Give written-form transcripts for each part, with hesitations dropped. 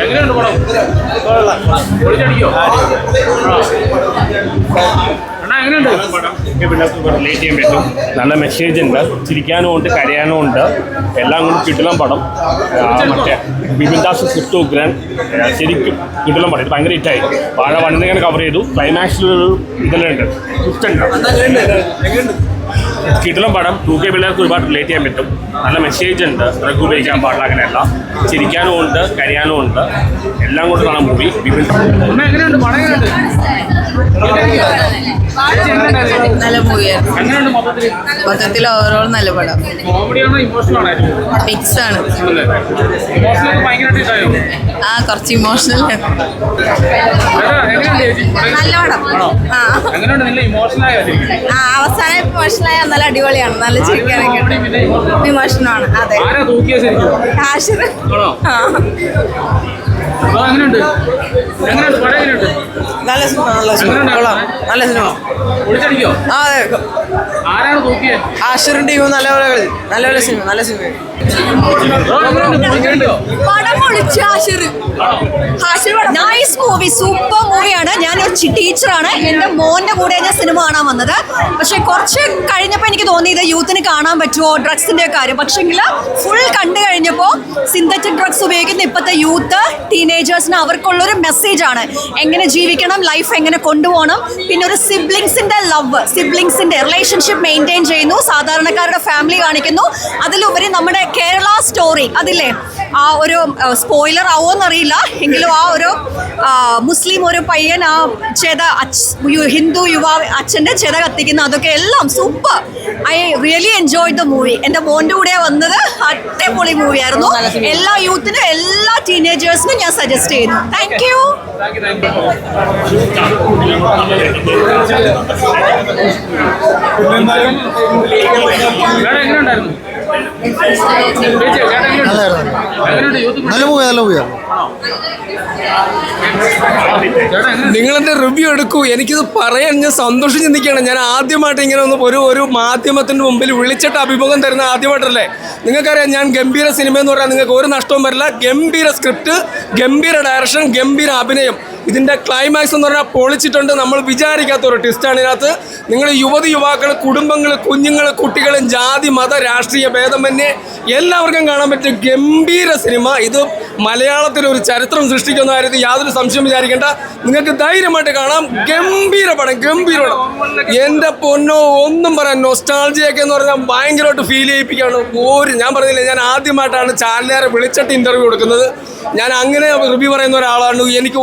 എങ്ങനെയുണ്ട് പടം? പൊളിച്ചടിക്കോ? അണ്ണാ എങ്ങനെയുണ്ട് പടം? റിലേറ്റ് ചെയ്യാൻ പറ്റും. നല്ല മെസ്സേജ് ഉണ്ട്, ചിരിക്കാനും ഉണ്ട്, കരയാനും ഉണ്ട്, എല്ലാം കൊണ്ട് കിട്ടണം പടം. മറ്റേ ബിബിൻദാസ് സുത്തു ഉഗ്രൻ ശരിക്കും കിട്ടണം പടം. ഇത് ഭയങ്കര ഹിറ്റായി. വാഴ വണ്ണിനെ ഇങ്ങനെ കവർ ചെയ്തു. ക്ലൈമാക്സിലൊരു ഇതെല്ലാം ഉണ്ട്, ഉണ്ട്. കിട്ടണം പടം. 2K പിള്ളേർക്ക് ഒരുപാട് റിലേറ്റ് ചെയ്യാൻ പറ്റും. നല്ല മെസ്സേജ് ഉണ്ട്, ഡ്രഗ് ഉപയോഗിക്കാൻ പാടില്ല, അങ്ങനെയല്ല. ചിരിക്കാനും ഉണ്ട്, കരയാനും ഉണ്ട്, എല്ലാം കൊണ്ട് കാണാൻ മൂവി. എങ്ങനെയുണ്ട് പടം? എങ്ങനെയുണ്ട്? നല്ല മൂവിയാണ്. മൊത്തത്തിൽ ഓവറോൾ നല്ല പടം. കോമഡിയാണോ ഇമോഷണൽ ആണോ? മിക്സ് ആണ്. ആ കുറച്ച് ഇമോഷണൽ. നല്ല പടം. അവസാനം ഇമോഷണലായ നല്ല അടിപൊളിയാണ്. നല്ല ചിരിക്കാനൊക്കെ ഇമോഷനാണ്. അതെ. ആഷിർ. നല്ല സിനിമ. നല്ല സിനിമ. ആരാണ് തൂക്കിയത്? ആഷിറിന്റെ ടീം നല്ലപോലെ കളി. നല്ലപോലെ സിനിമ. നല്ല സിനിമ. നൈസ് മൂവി, സൂപ്പർ മൂവിയാണ്. ഞാനൊരു ടീച്ചറാണ്. എൻ്റെ മോൻ്റെ കൂടെ ഞാൻ സിനിമ കാണാൻ വന്നത്. പക്ഷെ കുറച്ച് കഴിഞ്ഞപ്പോൾ എനിക്ക് തോന്നിയത് യൂത്തിന് കാണാൻ പറ്റുമോ ഡ്രഗ്സിൻ്റെ കാര്യം. പക്ഷെങ്കിൽ ഫുൾ കണ്ടു കഴിഞ്ഞപ്പോൾ സിന്തറ്റിക് ഡ്രഗ്സ് ഉപയോഗിക്കുന്ന ഇപ്പോഴത്തെ യൂത്ത് ടീനേജേഴ്സിന് അവർക്കുള്ളൊരു മെസ്സേജാണ്. എങ്ങനെ ജീവിക്കണം, ലൈഫ് എങ്ങനെ കൊണ്ടുപോകണം, പിന്നെ ഒരു സിബ്ലിങ്സിൻ്റെ ലവ്, സിബ്ലിങ്സിൻ്റെ റിലേഷൻഷിപ്പ് മെയിൻറ്റെയിൻ ചെയ്യുന്നു, സാധാരണക്കാരുടെ ഫാമിലി കാണിക്കുന്നു. അതിലുപരി നമ്മുടെ കേരള സ്റ്റോറി അതില്ലേ, ആ ഒരു സ്പോയിലർ ആവുമെന്നറിയില്ല എങ്കിലും ആ ഒരു മുസ്ലിം ഒരു പയ്യൻ ആ ഹിന്ദു യുവാവ് അച്ഛൻ്റെ ചെത കത്തിക്കുന്ന അതൊക്കെ എല്ലാം super. I really enjoy the movie. എൻ്റെ മോൻ്റെ കൂടെ വന്നത് അടിപൊളി മൂവിയായിരുന്നു. എല്ലാ യൂത്തിനും എല്ലാ ടീനേജേഴ്സിനും ഞാൻ സജസ്റ്റ് ചെയ്യുന്നു. Thank you. നല്ല മൂവിയാണ്. നിങ്ങളെൻ്റെ റിവ്യൂ എടുക്കൂ. എനിക്കിത് പറയാൻ ഞാൻ സന്തോഷം ചിന്തിക്കുകയാണ്. ഞാൻ ആദ്യമായിട്ട് ഇങ്ങനെ ഒന്ന് ഒരു മാധ്യമത്തിൻ്റെ മുമ്പിൽ വിളിച്ചിട്ട് അഭിമുഖം തരുന്ന ആദ്യമായിട്ടല്ലേ. നിങ്ങൾക്കറിയാം ഞാൻ ഗംഭീര സിനിമ എന്ന് പറയാൻ നിങ്ങൾക്ക് ഒരു നഷ്ടവും വരില്ല. ഗംഭീര സ്ക്രിപ്റ്റ്, ഗംഭീര ഡയറക്ഷൻ, ഗംഭീര അഭിനയം. ഇതിൻ്റെ ക്ലൈമാക്സ് എന്ന് പറഞ്ഞാൽ പൊളിച്ചിട്ടുണ്ട്. നമ്മൾ വിചാരിക്കാത്ത ഒരു ട്വിസ്റ്റാണ് ഇതിനകത്ത്. നിങ്ങൾ യുവാക്കൾ, കുടുംബങ്ങൾ, കുഞ്ഞുങ്ങൾ, കുട്ടികൾ, ജാതി, മത, രാഷ്ട്രീയ ഭേദമന്യേ എല്ലാവർക്കും കാണാൻ പറ്റിയ ഗംഭീര സിനിമ. ഇത് മലയാളത്തിലൊരു ചരിത്രം സൃഷ്ടിക്കുന്ന കാര്യത്തിൽ യാതൊരു സംശയം വിചാരിക്കേണ്ട. നിങ്ങൾക്ക് ധൈര്യമായിട്ട് കാണാം. ഗംഭീര പടം, ഗംഭീര പടം. എൻ്റെ പൊന്നോ, ഒന്നും പറയാൻ നൊസ്റ്റാൾജിയൊക്കെ എന്ന് പറഞ്ഞാൽ ഭയങ്കരമായിട്ട് ഫീൽ ചെയ്യിപ്പിക്കുകയാണ്. ഞാൻ പറഞ്ഞില്ലേ, ഞാൻ ആദ്യമായിട്ടാണ് ചാനലുകാരെ വിളിച്ചിട്ട് ഇൻ്റർവ്യൂ കൊടുക്കുന്നത്. ഞാൻ അങ്ങനെ റിവ്യൂ പറയുന്ന ഒരാളാണ്. എനിക്ക്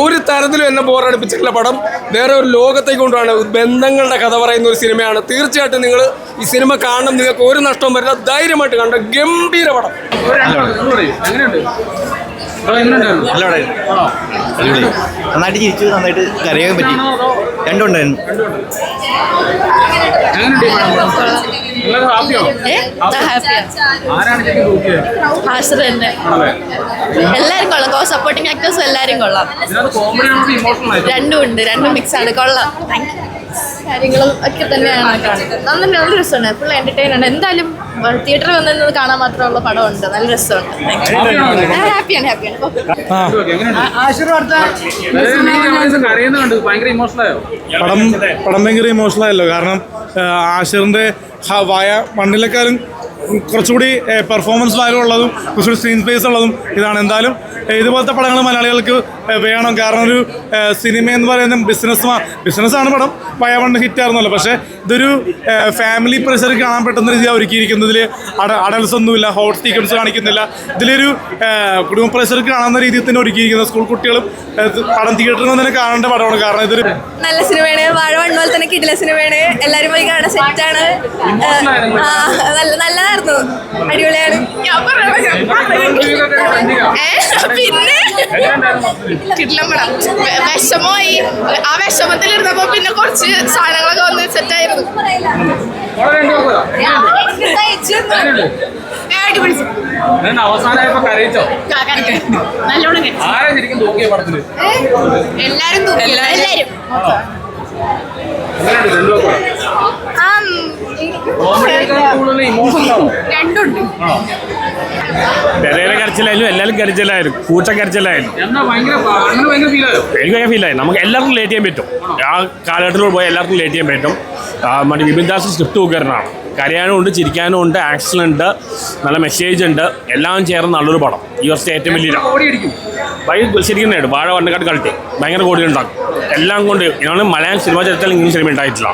ഒരു തരത്തിലും എന്നെ ബോറടിപ്പിച്ചിട്ടുള്ള പടം. വേറെ ഒരു ലോകത്തേക്ക് കൊണ്ടുപോവാണ്. ബന്ധങ്ങളുടെ കഥ പറയുന്ന ഒരു സിനിമയാണ്. തീർച്ചയായിട്ടും നിങ്ങൾ ഈ സിനിമ കാണണം. നിങ്ങൾക്ക് ഒരു നഷ്ടവും വരില്ല. ധൈര്യമായിട്ട് കണ്ട ഗംഭീര പടം. നന്നായിട്ട് ചിരിച്ചു, നന്നായിട്ട് കരയാൻ പറ്റി. രണ്ടുണ്ടായിരുന്നു. എല്ലാരും കൊള്ളാം. സപ്പോർട്ടിംഗ് ആക്ടേഴ്സും എല്ലാരും കൊള്ളാം. രണ്ടും ഉണ്ട്, രണ്ടും മിക്സ് ആണ്. കൊള്ളാം. കാര്യങ്ങളും ഒക്കെ തന്നെയാണ് കാണുന്നത്. നല്ല രസമാണ്. ഫുൾ എന്റർടൈൻ ആണ്. എന്തായാലും തിയേറ്ററിൽ വന്നത് കാണാൻ മാത്രമുള്ള പടമുണ്ട്. നല്ല രസമുണ്ട്. ഹാപ്പിയാണ്. പടം ഭയങ്കര ഇമോഷണൽ ആയല്ലോ. കാരണം ആഷിറിന്റെ വായ മണ്ണിലേക്കാളും കുറച്ചുകൂടി പെർഫോമൻസ് വാല്യൂ ഉള്ളതും കുറച്ചുകൂടി സ്ക്രീൻ സ്പേസ് ഉള്ളതും ഇതാണ്. എന്തായാലും ഇതുപോലത്തെ പടങ്ങൾ മലയാളികൾക്ക് വേണം. കാരണം ഒരു സിനിമ എന്ന് പറയുന്നത് ബിസിനസ്സാണ്. പടം വയവണ്ട് ഹിറ്റായിരുന്നല്ലോ. പക്ഷേ ഇതൊരു ഫാമിലി പ്രഷർ കാണാൻ പറ്റുന്ന രീതിയാണ് ഒരുക്കിയിരിക്കുന്നതിൽ. അഡൽസ് ഒന്നുമില്ല, ഹോട്ട് സീക്വൻസ് കാണിക്കുന്നില്ല. ഇതിലൊരു കുടുംബ പ്രഷർക്ക് കാണുന്ന രീതിയിൽ തന്നെ ഒരുക്കിയിരിക്കുന്നത്. സ്കൂൾ കുട്ടികളും പടം തിയേറ്ററിൽ തന്നെ കാണേണ്ട പടമാണ്. കാരണം ഇതൊരു നല്ല സിനിമയാണ്. വാഴ വണ്ണോൽ തന്നെ കിടില സിനിമയാണ്. എല്ലാവരും പോയി കാണാൻ സെറ്റാണ്. നല്ലതായിരുന്നു. അടിപൊളിയാണ്. പിന്നെ കിടിലം പടം. വിഷമമായി. ആ വിഷമത്തിലിരുന്നപ്പോ പിന്നെ കുറച്ച് സാധനങ്ങളൊക്കെ വന്ന് സെറ്റായിരുന്നു. നല്ലോണം എല്ലാരും കോമഡിയേക്കാൾ കൂടുതൽ ഇമോഷണൽ ആണോ? രണ്ടുണ്ട്. പെരേര കരച്ചിലായാലും എല്ലാവരും കരച്ചിലായിരുന്നു, കൂട്ട കരച്ചിലായിരുന്നു. എന്നാ അങ്ങനെ ഭയങ്കര ഫീലായോ? എനിക്ക് ഭയങ്കര ഫീലായി. നമുക്ക് എല്ലാവർക്കും ലേറ്റ് ചെയ്യാൻ പറ്റും. ആ കാലഘട്ടത്തിൽ പോയി എല്ലാവർക്കും ലേറ്റ് ചെയ്യാൻ പറ്റും. മറ്റേ വിപിൻ ദാസ് സ്ക്രിപ്റ്റ് കുക്കറിനാണ്. കരയാനും ഉണ്ട്, ചിരിക്കാനും ഉണ്ട്, ആക്ഷൻ ഉണ്ട്, നല്ല മെസ്സേജ് ഉണ്ട്, എല്ലാം ചേർന്ന് നല്ലൊരു പടം. ഈ വർഷത്തെ ഏറ്റവും വലിയ കോടി അടിക്കും. ശരിക്കും വാഴ വണ്ണക്കാട്ട് കളിട്ടി ഭയങ്കര കോടി ഉണ്ടാക്കും. എല്ലാം കൊണ്ട് ഇതാണ് മലയാളം സിനിമ ചരിത്രത്തിൽ ഇങ്ങനെ സിനിമ ഉണ്ടായിട്ടില്ല.